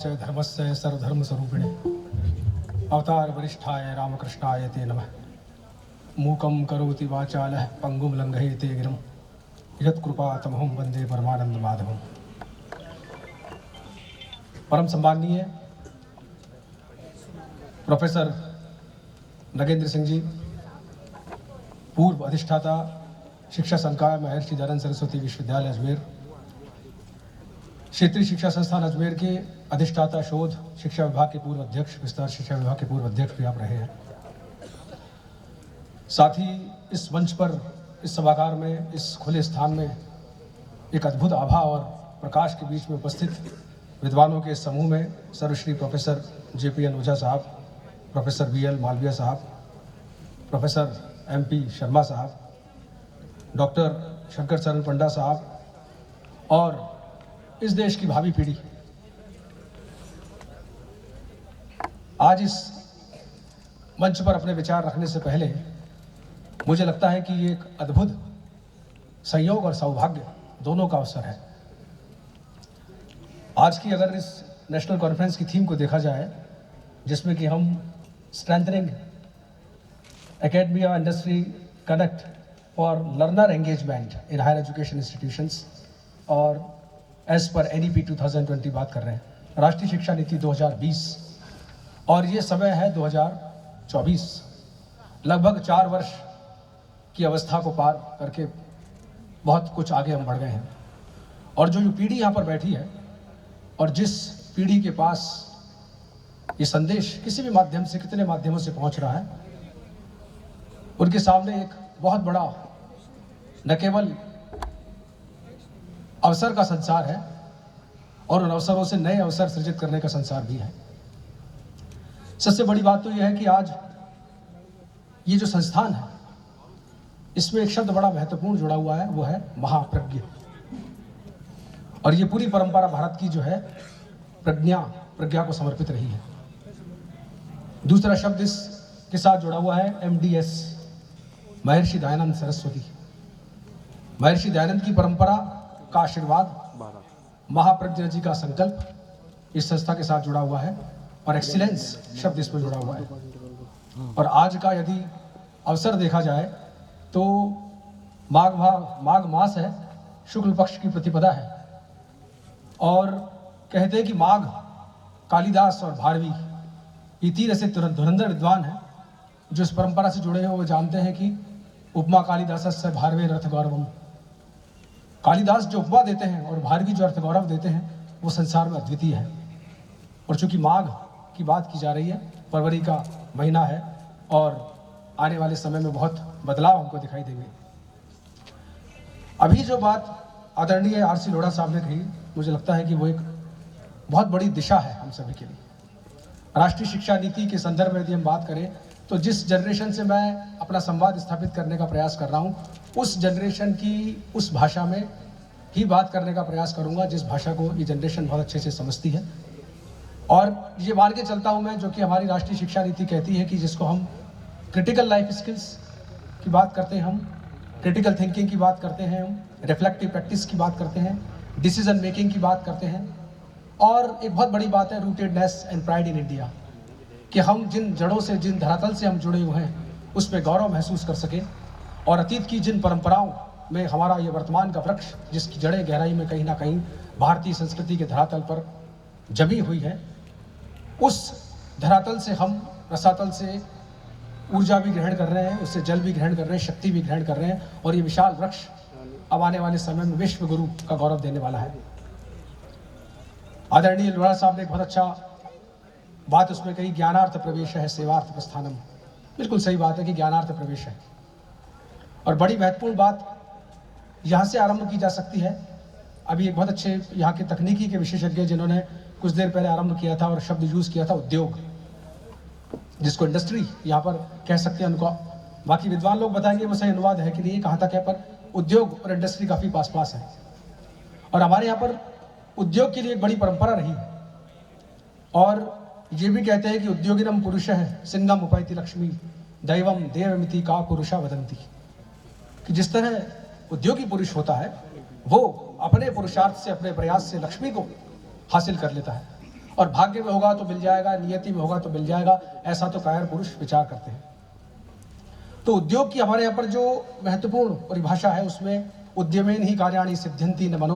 धर्मस्य सर्वधर्म स्वरूपिणे अवतार वरिष्ठाय रामकृष्णाय ते नमः। मूकं करोति वाचालः पंगुं लंघयते गिरं यत्कृपातमहं वंदे परमानंद माधवम। परम सम्माननीय प्रोफेसर नगेंद्र सिंह जी, पूर्व अधिष्ठाता शिक्षा संकाय महर्षि दयानंद सरस्वती विश्वविद्यालय अजमेर, क्षेत्रीय शिक्षा संस्थान अजमेर के अधिष्ठाता शोध शिक्षा विभाग के पूर्व अध्यक्ष, विस्तार शिक्षा विभाग के पूर्व अध्यक्ष भी आप रहे हैं। साथ ही इस मंच पर, इस सभागार में, इस खुले स्थान में एक अद्भुत आभा और प्रकाश के बीच में उपस्थित विद्वानों के समूह में सर्वश्री प्रोफेसर JPN ओझा साहब, प्रोफेसर BL मालविया साहब, प्रोफेसर MP शर्मा साहब, डॉक्टर शंकर चरण पंडा साहब और इस देश की भावी पीढ़ी, आज इस मंच पर अपने विचार रखने से पहले मुझे लगता है कि ये एक अद्भुत संयोग और सौभाग्य दोनों का अवसर है। आज की अगर इस नेशनल कॉन्फ्रेंस की थीम को देखा जाए, जिसमें कि हम strengthening academia industry connect for learner engagement in higher education institutions और एज पर NEP 2020 बात कर रहे हैं, राष्ट्रीय शिक्षा नीति 2020, और ये समय है 2024। लगभग 4 वर्ष की अवस्था को पार करके बहुत कुछ आगे हम बढ़ गए हैं। और जो पीढ़ी यहाँ पर बैठी है और जिस पीढ़ी के पास ये संदेश किसी भी माध्यम से, कितने माध्यमों से पहुँच रहा है, उनके सामने एक बहुत बड़ा न केवल अवसर का संसार है और उन अवसरों से नए अवसर सृजित करने का संसार भी है। सबसे बड़ी बात तो यह है कि आज ये जो संस्थान है, इसमें एक शब्द बड़ा महत्वपूर्ण जुड़ा हुआ है, वो है महाप्रज्ञ। और ये पूरी परंपरा भारत की जो है प्रज्ञा को समर्पित रही है। दूसरा शब्द इसके साथ जुड़ा हुआ है MDS, महर्षि दयानंद सरस्वती। महर्षि दयानंद की परंपरा का आशीर्वाद, महाप्रज्ञ जी का संकल्प इस संस्था के साथ जुड़ा हुआ है और एक्सीलेंस शब्द इसमें जुड़ा हुआ है। और आज का यदि अवसर देखा जाए तो माघ मास है, शुक्ल पक्ष की प्रतिपदा है, और कहते हैं कि माघ, कालिदास और भारवी, ये 3 ऐसे धुरंधर विद्वान हैं जो इस परंपरा से जुड़े हैं। वो जानते हैं कि उपमा कालिदासस्य भारवे रथ गौरवम। कालिदास जो उपमा देते हैं और भारवी जो अर्थ गौरव देते हैं, वो संसार में अद्वितीय है। और चूंकि माघ की बात की जा रही है, फरवरी का महीना है और आने वाले समय में बहुत बदलाव हमको दिखाई देंगे। अभी जो बात आदरणीय RC लोढ़ा साहब ने कही, मुझे लगता है कि वो एक बहुत बड़ी दिशा है हम सभी के लिए। राष्ट्रीय शिक्षा नीति के संदर्भ में यदि हम बात करें तो जिस जनरेशन से मैं अपना संवाद स्थापित करने का प्रयास कर रहा हूँ, उस जनरेशन की उस भाषा में ही बात करने का प्रयास करूँगा जिस भाषा को ये जनरेशन बहुत अच्छे से समझती है। और ये मान के चलता हूँ मैं, जो कि हमारी राष्ट्रीय शिक्षा नीति कहती है कि जिसको हम क्रिटिकल लाइफ स्किल्स की बात करते हैं, हम क्रिटिकल थिंकिंग की बात करते हैं, हम रिफ्लेक्टिव प्रैक्टिस की बात करते हैं, डिसीजन मेकिंग की बात करते हैं, और एक बहुत बड़ी बात है rootedness and pride in India, कि हम जिन जड़ों से, जिन धरातल से हम जुड़े हुए हैं, उस पर गौरव महसूस कर सकें और अतीत की जिन परंपराओं में हमारा ये वर्तमान का वृक्ष, जिसकी जड़ें गहराई में कहीं ना कहीं भारतीय संस्कृति के धरातल पर जमी हुई है, उस धरातल से हम रसातल से ऊर्जा भी ग्रहण कर रहे हैं, उससे जल भी ग्रहण कर रहे हैं, शक्ति भी ग्रहण कर रहे हैं, और ये विशाल वृक्ष अब आने वाले समय में विश्व गुरु का गौरव देने वाला है। आदरणीय लोढ़ा साहब ने एक बहुत अच्छा बात उसमें कही, ज्ञानार्थ प्रवेश है सेवार्थ प्रस्थानम। बिल्कुल सही बात है कि ज्ञानार्थ प्रवेश है, और बड़ी महत्वपूर्ण बात यहाँ से आरंभ की जा सकती है। अभी एक बहुत अच्छे यहाँ के तकनीकी के विशेषज्ञ जिन्होंने कुछ देर पहले आरंभ किया था और शब्द यूज किया था उद्योग, जिसको इंडस्ट्री यहाँ पर कह सकते हैं उनको, बाकी विद्वान लोग बताएंगे वो सही अनुवाद है कि नहीं, कहाँ तक है, पर उद्योग और इंडस्ट्री काफ़ी पास पास है। और हमारे यहाँ पर उद्योग के लिए एक बड़ी परंपरा रही है, और ये भी कहते हैं कि उद्योगिनम पुरुषः सिंहम उपैति लक्ष्मी दैवम देवमिति का पुरुषा वदंती, कि जिस तरह उद्योगी पुरुष होता है वो अपने पुरुषार्थ से, अपने प्रयास से लक्ष्मी को हासिल कर लेता है, और भाग्य में होगा तो मिल जाएगा, नियति में होगा तो मिल जाएगा, ऐसा तो कायर पुरुष विचार करते हैं। तो उद्योग की हमारे यहाँ पर जो महत्वपूर्ण परिभाषा है उसमें उद्यमेन ही कार्याणि सिद्ध्यन्ति न मनो